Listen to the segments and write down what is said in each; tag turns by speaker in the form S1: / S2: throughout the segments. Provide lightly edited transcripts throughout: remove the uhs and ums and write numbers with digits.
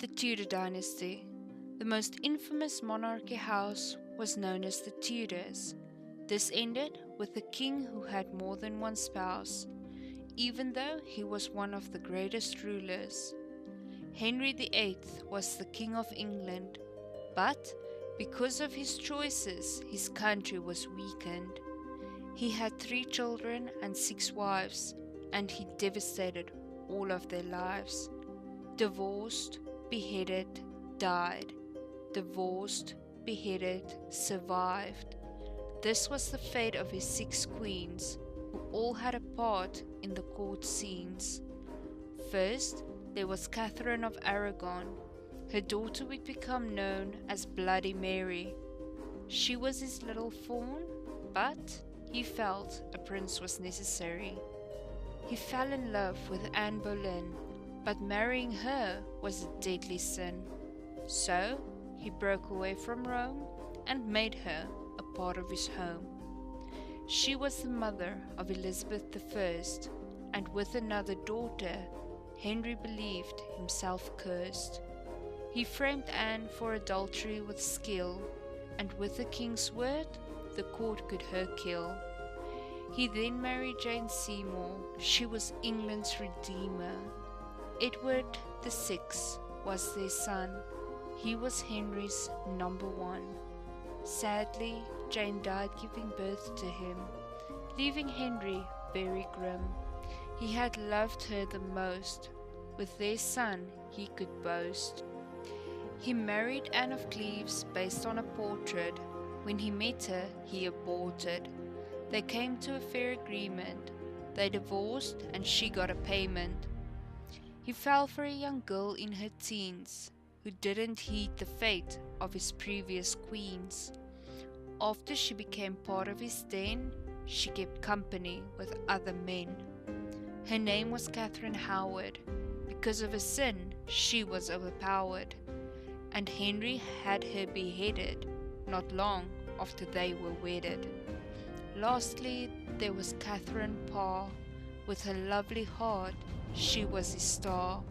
S1: The Tudor Dynasty. The most infamous monarchy house was known as the Tudors. This ended with a king who had more than one spouse, even though he was one of the greatest rulers. Henry VIII was the King of England, but because of his choices, his country was weakened. He had 3 children and 6 wives, and he devastated all of their lives. Divorced, beheaded, died. Divorced, beheaded, survived. This was the fate of his 6 queens, who all had a part in the court scenes. First, there was Catherine of Aragon. Her daughter would become known as Bloody Mary. She was his little fawn, but he felt a prince was necessary. He fell in love with Anne Boleyn, but marrying her was a deadly sin. So he broke away from Rome and made her a part of his home. She was the mother of Elizabeth I, and with another daughter, Henry believed himself cursed. He framed Anne for adultery with skill, and with the king's word, the court could her kill. He then married Jane Seymour. She was England's redeemer. Edward VI was their son. He was Henry's number 1. Sadly, Jane died giving birth to him, leaving Henry very grim. He had loved her the most. With their son, he could boast. He married Anne of Cleves based on a portrait. When he met her, he aborted. They came to a fair agreement. They divorced and she got a payment. He fell for a young girl in her teens who didn't heed the fate of his previous queens. After she became part of his den, she kept company with other men. Her name was Catherine Howard. Because of a sin, she was overpowered, and Henry had her beheaded not long after they were wedded. Lastly, there was Catherine Parr. With her lovely heart, she was his star.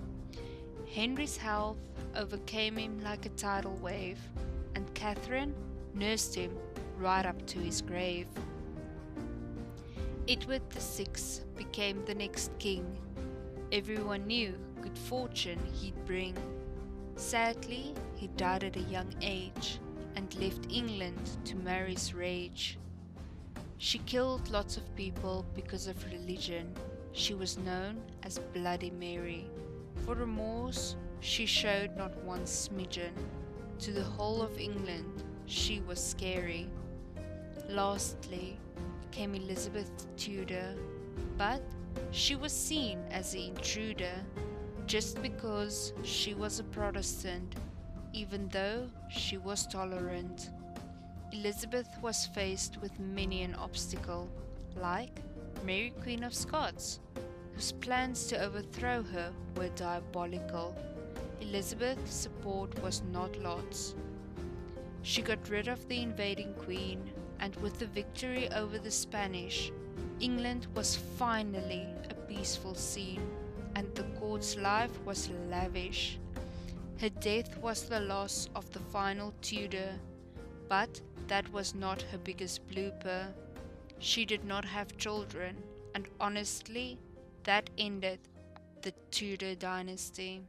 S1: Henry's health overcame him like a tidal wave, and Catherine nursed him right up to his grave. Edward VI became the next king. Everyone knew good fortune he'd bring. Sadly, he died at a young age and left England to Mary's rage. She killed lots of people because of religion. She was known as Bloody Mary. For remorse, she showed not one smidgen. To the whole of England, she was scary. Lastly, came Elizabeth Tudor, but she was seen as the intruder just because she was a Protestant, even though she was tolerant. Elizabeth was faced with many an obstacle, like Mary Queen of Scots, whose plans to overthrow her were diabolical. Elizabeth's support was not lots. She got rid of the invading queen, and with the victory over the Spanish, England was finally a peaceful scene, and the court's life was lavish. Her death was the loss of the final Tudor, but that was not her biggest blooper. She did not have children, and honestly, that ended the Tudor dynasty.